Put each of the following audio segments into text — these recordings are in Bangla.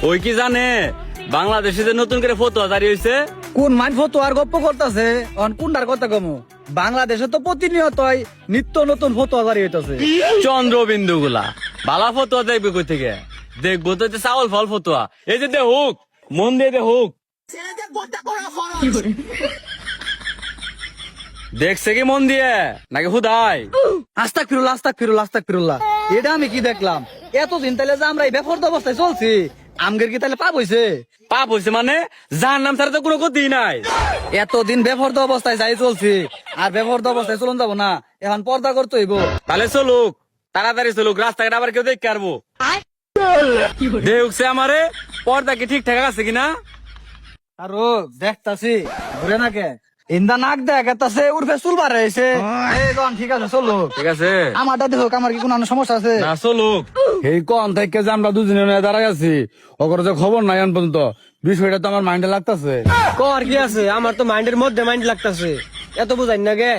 ওই কি জানে বাংলাদেশে যে নতুন করে ফতোয়া জারি হয়েছে? কোন মান ফটো আর গপ্প করতেছে কোনটার কথা কমু? বাংলাদেশে তো প্রতিনিয়তই নিত্য নতুন ফটো জারি হইতাছে। চন্দ্রবিন্দু গুলা বালা ফতোয়া দেখবে কই থেকে? দেখবো তো যে চাউল ফল ফতোয়া। এই যে দেহুক, মন দিয়ে দেহুক। দেখছে কি মন দিয়ে নাকি হুদাই? আস্তাগফিরুল্লাহ। এটা আমি কি দেখলাম? এতদিন তাহলে যে আমরা এই বেফর্দ অবস্থায় চলছি, আমগের কি তাহলে পাপ হইছে? পাপ হয়েছে মানে যার নাম ছাড়া তো কোনো গতি নাই। এতদিন বেফর্দ অবস্থায় যাই চলছি, আর বেফর্দ অবস্থায় চলুন যাবো না, এখন পর্দা করতে হইব। তাহলে চলুক, তাড়াতাড়ি চলুক, রাস্তাঘাট আবার কেউ দেখতে পারবো। দেখছে আমারে পর্দা কি ঠিকঠাক আছে কিনা? আরো দেখতাছি ঘুরে নাকে ইন্দা নাক দেখাতাছে উর্ফে চুল বার হয়েছে। ঠিক আছে চলো, ঠিক আছে আমারটা দেখো, আমার কি কোনো সমস্যা আছে? না চলুক। এই কন থেকে যে আমরা দুজনে দাঁড়াই আছি, ওর যে খবর নাই এখন পর্যন্ত, বিষয়টা তো আমার মাইন্ডে লাগতেছে। কর কি আছে, আমার তো মাইন্ডের মধ্যে মাইন্ড লাগতাছে, এত বুঝাই না গে।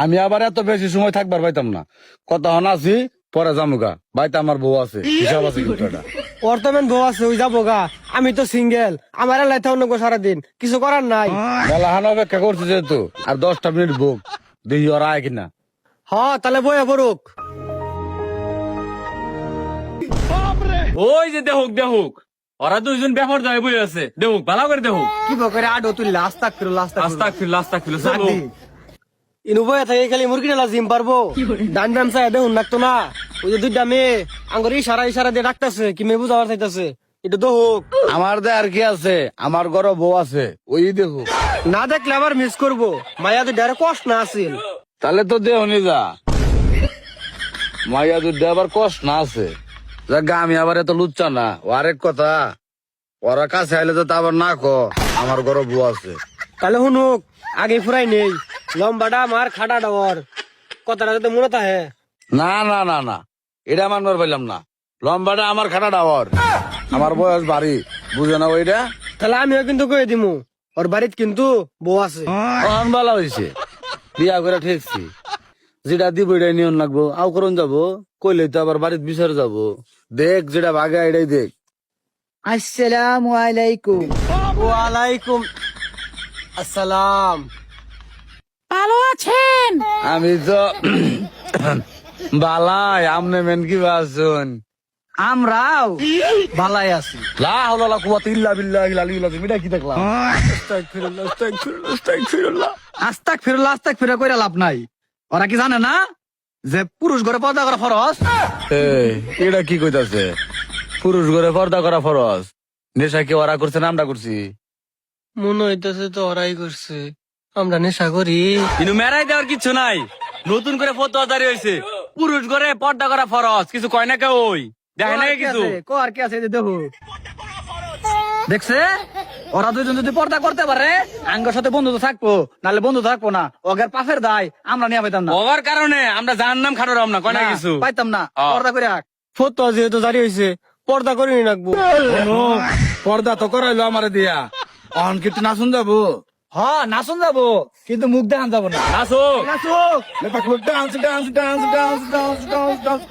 আমি আবার এত বেশি সময় থাকবার পাইতাম না, কথা হন আছি পরে জামুগা, বাইতে আমার বউ আছে, হিসাব আছে কিন্তু এটা। বর্তমান বউ আছে, ওই যাবো গা। আমি তো সিঙ্গেল, আমার এলাই থাকুন সারাদিন, কিছু করার নাই। মেলাহান অপেক্ষা করছি যেহেতু, আর 10টা মিনিট বুক দেখি ওরা আয় কিনা। হ তাহলে বইয়া পড়ুক। ওই যে দেহুক ওরা দুইজন ব্যাপার যায় বই আছে, দেহুক ভালো করে দেহুক। কি করে আডো তুললে? আস্তাগফিরুল্লাহ। আস্তাক ফিল চলুক। ইনু বইয়া থাকে খালি মুরগি ডালা জিম পারবো, ডান ডান চাই দেখুন লাগতো না। ওই যে দুইটা মেয়ে আঙ্গুর ইশারা দিয়ে ডাকতেছে, কি মেয়ে বুঝাবার চাইতেছে, এটা তো হোক। আমার দে আর কি আছে, আমার ঘরে বউ আছে, ওই দেখো। না দেখলে আবার মিস করবো, মায়া দুইটা আরো কষ্ট না আসিল। তাহলে তো দেহ নি যা, মাইয়া দুধ আবার কষ্ট না আছে। যাক আমি আবার এত লুচ্চা না। ও আরেক কথা, ওরা কাছে আইলে তো তা আবার না ক আমার ঘরে বউ আছে। তাহলে শুনুক, আগে ফুরাই নেই, লম্বাটা আমার খাটাটা ওর, কথাটা যাতে মনে থাকে। না, এটা মানবার পাইলাম না। লম্বাটা আমার খাটাটা ওর, আমার বয়স বাড়ি, বুঝে না ওইটা। তাহলে আমিও কিন্তু কয়ে দিমু, ওর বাড়িতে কিন্তু বউ আছে। অহন বালা হয়েছে, বিয়া করে ঠেকছি, যেটা দিব এটাই নিয়ন লাগবো, আও করুন যাবো, কইলে তো আবার বাড়িতে বিচার যাবো। দেখ যেটা বাগা এটাই দেখ। আসসালামু আলাইকুম। ওয়ালাইকুম আসসালাম। ভালো আছেন? আমি তো বালাই, আমনে মেন কি বাসুন? আমরাও ভালাই আছি। লা হাওলা ওয়ালা কুওয়াতা ইল্লা বিল্লাহিল আলিয়্যিল আযীম। এটা কি দেখলাম? আস্তাগফিরুল্লাহ কইরা লাভ নাই। ওরা কি জানে না যে পুরুষ ঘরে পর্দা করা ফরজ? এই, এটা কি কইতাছে? পুরুষ ঘরে পর্দা করা ফরজ? নেশা কি ওরা করছে না আমরা করছি? মনে হইতেছে তো ওরাই করছে, আমরা নেশা করি। কিন্তু মেরাই দেওয়ার কিছু নাই, নতুন করে ফতোয়া জারি হয়েছে, পুরুষ ঘরে পর্দা করা ফরজ। কিছু কয় না কেউ, ওই দেখে না কিছু। আর কি আছে দেখো, দেখছে ওরা দুজন যদি পর্দা করতে পারে আঙ্গের সাথে বন্ধু তো থাকবো, নাহলে বন্ধু থাকবো না। ওগের পাফের দায় আমরা নিয়ে পাইতাম না, ওর কারণে আমরা জাহান্নাম খাটোরাম না, কয় না কিছু। পাইতাম না। হ্যাঁ। পর্দা করে রাখ। ফতো যেহেতু জারি হয়েছে, পর্দা করে নি রাখবো। পর্দা তো করাইলো আমারে দিয়া, অহন কিন্তু নাচুন যাবো। হ্যাঁ নাচুন যাবো, কিন্তু মুখ দেখান যাবো না। নাচো। নাচুক। Dance dance dance dance dance dance dance.